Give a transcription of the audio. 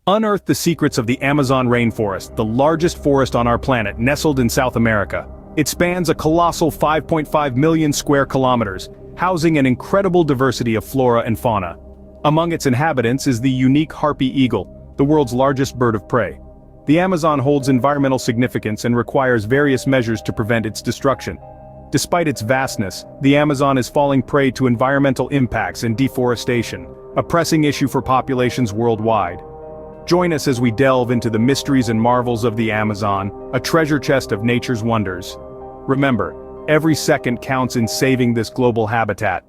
Unearth the secrets of the Amazon rainforest, the largest forest on our planet, nestled in South America. It spans a colossal 5.5 million square kilometers, housing an incredible diversity of flora and fauna. Among its inhabitants is the unique harpy eagle, the world's largest bird of prey. The Amazon holds environmental significance and requires various measures to prevent its destruction. Despite its vastness, the Amazon is falling prey to environmental impacts and deforestation, a pressing issue for populations worldwide. Join us as we delve into the mysteries and marvels of the Amazon, a treasure chest of nature's wonders. Remember, every second counts in saving this global habitat.